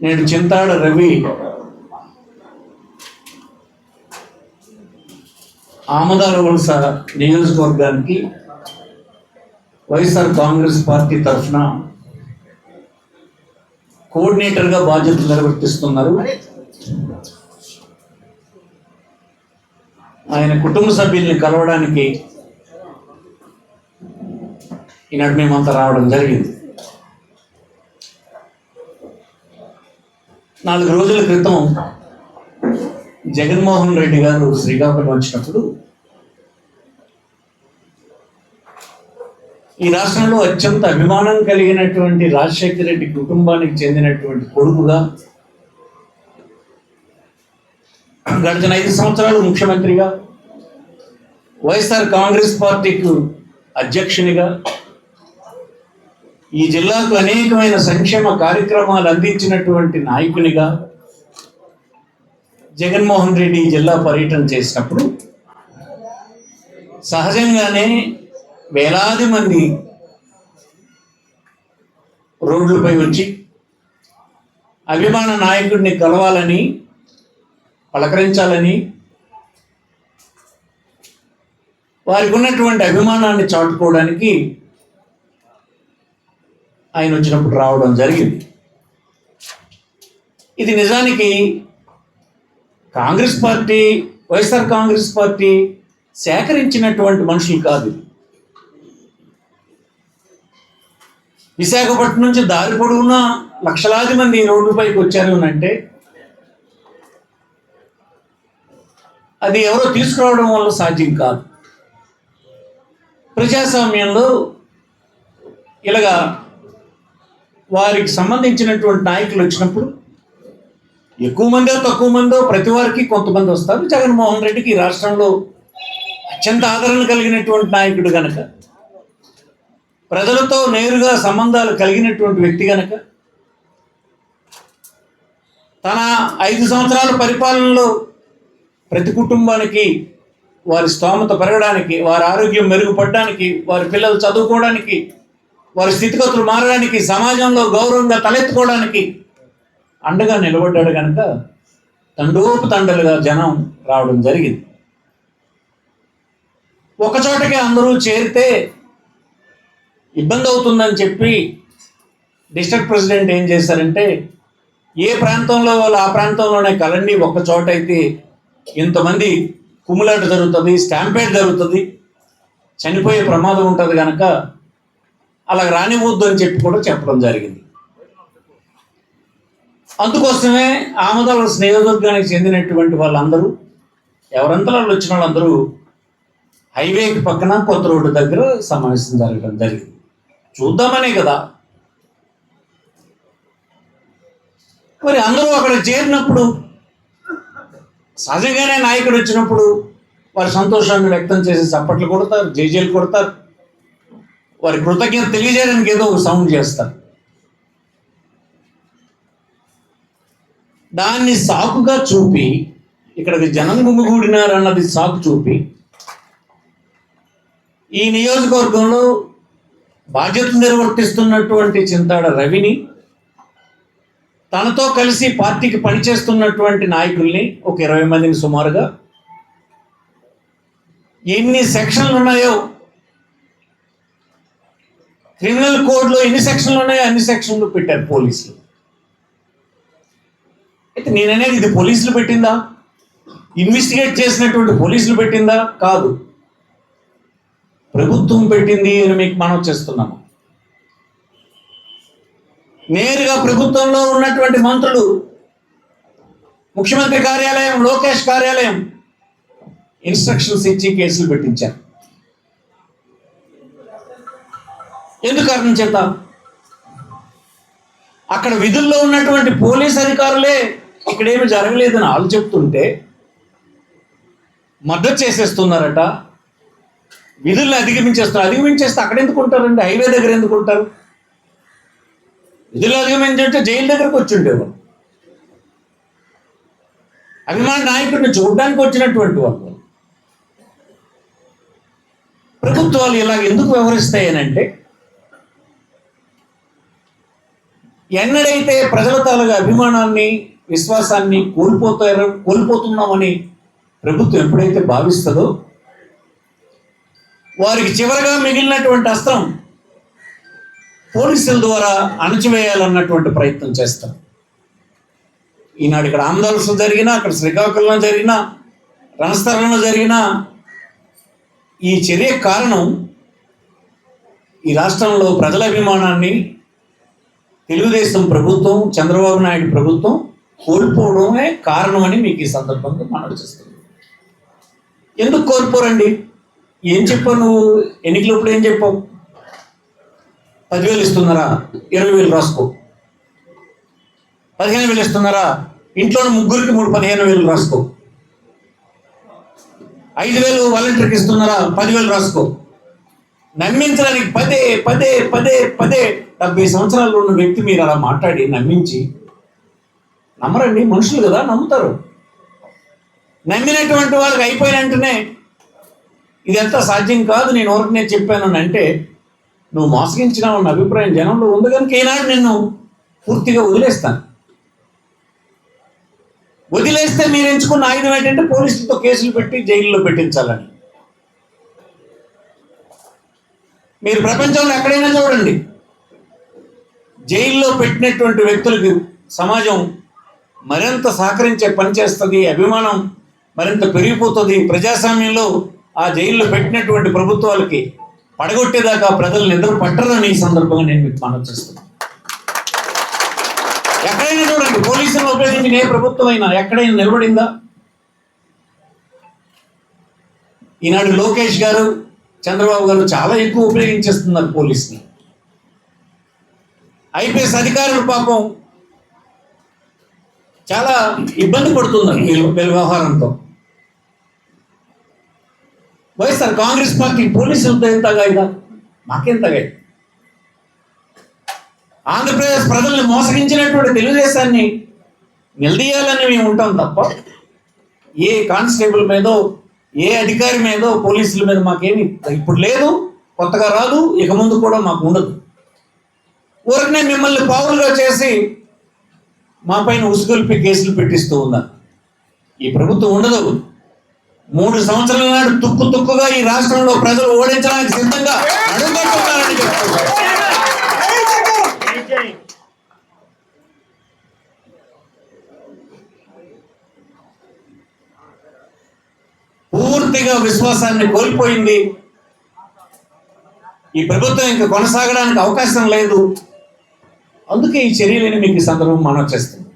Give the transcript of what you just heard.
నేడు చింతాడ రవి ఆమదాల వలస నియోజకవర్గానికి వైఎస్ఆర్ కాంగ్రెస్ పార్టీ తరఫున కోఆర్డినేటర్గా బాధ్యతలు నిర్వర్తిస్తున్నారు. ఆయన కుటుంబ సభ్యుల్ని కలవడానికి ఈనాడు మేమంతా రావడం జరిగింది. 4 రోజుల క్రితం జగన్మోహన్ రెడ్డి గారు శ్రీకాకుళం వచ్చినప్పుడు ఈ రాష్ట్రంలో అత్యంత అభిమానం కలిగినటువంటి రాజశేఖర రెడ్డి కుటుంబానికి చెందినటువంటి కొడుకుగా గడిచిన 5 సంవత్సరాలు ముఖ్యమంత్రిగా, వైఎస్ఆర్ కాంగ్రెస్ పార్టీకి అధ్యక్షునిగా, ఈ జిల్లాకు అనేకమైన సంక్షేమ కార్యక్రమాలు అందించినటువంటి నాయకునిగా జగన్మోహన్ రెడ్డి జిల్లా పర్యటన చేసినప్పుడు సహజంగానే వేలాది మంది రోడ్లపై వచ్చి అభిమాన నాయకుడిని కలవాలని, పలకరించాలని, వారికి ఉన్నటువంటి అభిమానాన్ని చాటుకోవడానికి ఆయన వచ్చినప్పుడు రావడం జరిగింది. ఇది నిజానికి కాంగ్రెస్ పార్టీ, వైఎస్ఆర్ కాంగ్రెస్ పార్టీ సేకరించినటువంటి మనుషులు కాదు. విశాఖపట్నం నుంచి దారి పొడవునా లక్షలాది మంది రోడ్డుపైకి వచ్చారు అంటే అది ఎవరో తీసుకురావడం వల్ల సాధ్యం కాదు. ప్రజాస్వామ్యంలో ఇలాగా వారికి సంబంధించినటువంటి నాయకులు వచ్చినప్పుడు ఎక్కువ మందో తక్కువ మందో ప్రతి వారికి కొంతమంది వస్తారు. జగన్మోహన్ రెడ్డికి ఈ రాష్ట్రంలో అత్యంత ఆదరణ కలిగినటువంటి నాయకుడు కనుక, ప్రజలతో నేరుగా సంబంధాలు కలిగినటువంటి వ్యక్తి కనుక, తన 5 సంవత్సరాల పరిపాలనలో ప్రతి కుటుంబానికి వారి స్తోమత పెరగడానికి, వారి ఆరోగ్యం మెరుగుపడడానికి, వారి పిల్లలు చదువుకోవడానికి, వారి స్థితిగతులు మారడానికి, సమాజంలో గౌరవంగా తలెత్తుకోవడానికి అండగా నిలబడ్డాడు కనుక తండోపతండలుగా జనం రావడం జరిగింది. ఒకచోటకి అందరూ చేరితే ఇబ్బంది అవుతుందని చెప్పి డిస్ట్రిక్ట్ ప్రెసిడెంట్ ఏం చేశారంటే, ఏ ప్రాంతంలో వాళ్ళు ఆ ప్రాంతంలోనే కలండి, ఒక్క చోట అయితే ఇంతమంది కుమ్ములాట జరుగుతుంది, స్టాంపేడ్ జరుగుతుంది, చనిపోయే ప్రమాదం ఉంటుంది కనుక అలా రానివద్దు అని చెప్పి కూడా చెప్పడం జరిగింది. అందుకోసమే ఆమదాల నియోజకవర్గానికి చెందినటువంటి వాళ్ళందరూ, ఎవరంతా వాళ్ళు వచ్చిన వాళ్ళందరూ హైవేకి పక్కన కొత్త రోడ్డు దగ్గర సమావేశం జరగడం జరిగింది. చూద్దామనే కదా. మరి అందరూ అక్కడ చేరినప్పుడు సహజంగానే నాయకుడు వచ్చినప్పుడు వారి సంతోషాన్ని వ్యక్తం చేసి చప్పట్లు కొడతారు, జైజేలు కొడతారు, వారి కృతజ్ఞత తెలియజేయడానికి ఏదో ఒక సౌండ్ చేస్తారు. దాన్ని సాకుగా చూపి, ఇక్కడికి జనం గుమిగూడినారు అన్నది సాకు చూపి, ఈ నియోజకవర్గంలో బాధ్యతలు నిర్వర్తిస్తున్నటువంటి చింతాడ రవిని, తనతో కలిసి పార్టీకి పనిచేస్తున్నటువంటి నాయకుల్ని ఒక 20 మందిని సుమారుగా, ఎన్ని సెక్షన్లు ఉన్నాయో, క్రిమినల్ కోడ్లో ఎన్ని సెక్షన్లు ఉన్నాయో అన్ని సెక్షన్లు పెట్టారు పోలీసులు. అయితే నేననేది ఇది పోలీసులు పెట్టిందా, ఇన్వెస్టిగేట్ చేసినటువంటి పోలీసులు పెట్టిందా? కాదు, ప్రభుత్వం పెట్టింది అని మీకు మనం చేస్తున్నాము. నేరుగా ప్రభుత్వంలో ఉన్నటువంటి మంత్రులు, ముఖ్యమంత్రి కార్యాలయం, లోకేష్ కార్యాలయం ఇన్స్ట్రక్షన్స్ ఇచ్చి కేసులు పెట్టించారు. ఎందుకు కారణం చేత? అక్కడ విధుల్లో ఉన్నటువంటి పోలీస్ అధికారులే ఇక్కడేమి జరగలేదని వాళ్ళు చెప్తుంటే మద్దతు చేసేస్తున్నారట, విధుల్లో అధిగమించేస్తే అక్కడ ఎందుకు ఉంటారండి? హైవే దగ్గర ఎందుకు ఉంటారు? విధులు అధిగమించే జైలు దగ్గరకు వచ్చి ఉండేవారు. అభిమాన నాయకుడిని చూడడానికి వచ్చినటువంటి వాళ్ళు. ప్రభుత్వాలు ఇలా ఎందుకు వ్యవహరిస్తాయనంటే, ఎన్నడైతే ప్రజల తాలూగా అభిమానాన్ని విశ్వాసాన్ని కోల్పోతున్నామని ప్రభుత్వం ఎప్పుడైతే భావిస్తుందో వారికి చివరగా మిగిలినటువంటి అస్త్రం పోలీసుల ద్వారా అణచివేయాలన్నటువంటి ప్రయత్నం చేస్తారు. ఈనాడు ఇక్కడ ఆంధ్రప్రదేశ్లో జరిగినా, అక్కడ శ్రీకాకుళంలో జరిగినా, రణస్థలంలో జరిగినా ఈ చర్య కారణం ఈ రాష్ట్రంలో ప్రజల అభిమానాన్ని తెలుగుదేశం ప్రభుత్వం, చంద్రబాబు నాయుడు ప్రభుత్వం కోల్పోవడమే కారణమని మీకు ఈ సందర్భంగా మనం చేస్తుంది. ఎందుకు కోల్పోరండి? ఏం చెప్పావు నువ్వు? ఎన్నికలప్పుడు ఏం చెప్పావు? 10,000 ఇస్తున్నారా? 20,000 రాసుకో. 15,000 ఇస్తున్నారా? ఇంట్లోని ముగ్గురికి 15,000 రాసుకో. 5,000 వాలంటీర్కి ఇస్తున్నారా? 10,000 రాసుకో. నమ్మించడానికి పదే 70 సంవత్సరాలు ఉన్న వ్యక్తి మీరు అలా మాట్లాడి నమ్మించి, నమ్మరండి, మనుషులు కదా, నమ్ముతారు. నమ్మినటువంటి వాళ్ళకి అయిపోయిన వెంటనే ఇదంతా సాధ్యం కాదు, నేను ఎవరికి నేను చెప్పాను అంటే నువ్వు మోసగించినావు అన్న అభిప్రాయం జనంలో ఉంది కనుక ఈనాడు నిన్ను పూర్తిగా వదిలేస్తాను. వదిలేస్తే మీరు ఎంచుకున్న ఆయుధం ఏంటంటే పోలీసులతో కేసులు పెట్టి జైల్లో పెట్టించాలని. మీరు ప్రపంచంలో ఎక్కడైనా చూడండి, జైల్లో పెట్టినటువంటి వ్యక్తులకి సమాజం మరింత సహకరించే పని చేస్తుంది, అభిమానం మరింత పెరిగిపోతుంది. ప్రజాస్వామ్యంలో ఆ జైల్లో పెట్టినటువంటి ప్రభుత్వాలకి పడగొట్టేదాకా ప్రజలు నిద్ర పట్టరని ఈ సందర్భంగా నేను మీకు మనవి చేస్తున్నాను. ఎక్కడైనా చూడండి, పోలీసులను ఉపయోగించిన ఏ ప్రభుత్వం అయినా ఎక్కడైనా నిలబడిందా? ఈనాడు లోకేష్ గారు, చంద్రబాబు గారు చాలా ఎక్కువ ఉపయోగించేస్తున్నారు పోలీసుని. ఐపీఎస్ అధికారులు పాపం చాలా ఇబ్బంది పడుతున్నారు వీళ్ళ వ్యవహారంతో. వైఎస్ఆర్ కాంగ్రెస్ పార్టీ పోలీసులతో ఎంత తగాయిదా? మాకేం తగాయి? ఆంధ్రప్రదేశ్ ప్రజల్ని మోసగించినటువంటి తెలుగుదేశాన్ని నిలదీయాలని మేము ఉంటాం తప్ప ఏ కానిస్టేబుల్ మీదో, ఏ అధికారి మీదో, పోలీసుల మీద మాకేమి ఇప్పుడు లేదు, కొత్తగా రాదు, ఇక ముందు కూడా మాకు ఉండదు. ఊరికనే మిమ్మల్ని పావులుగా చేసి మా పైన ఉసుగొల్పి కేసులు పెట్టిస్తూ ఉన్నారు. ఈ ప్రభుత్వం ఉండదు. 3 సంవత్సరాల నాడు తుక్కుగా ఈ రాష్ట్రంలో ప్రజలు ఓడించడానికి సిద్ధంగా అడుగుతున్నారని చెప్తున్నారు. పూర్తిగా విశ్వాసాన్ని కోల్పోయింది. ఈ ప్రభుత్వం ఇంకా కొనసాగడానికి అవకాశం లేదు. అందుకే ఈ చర్యలని మీకు ఈ సందర్భం మనవి చేస్తుంది.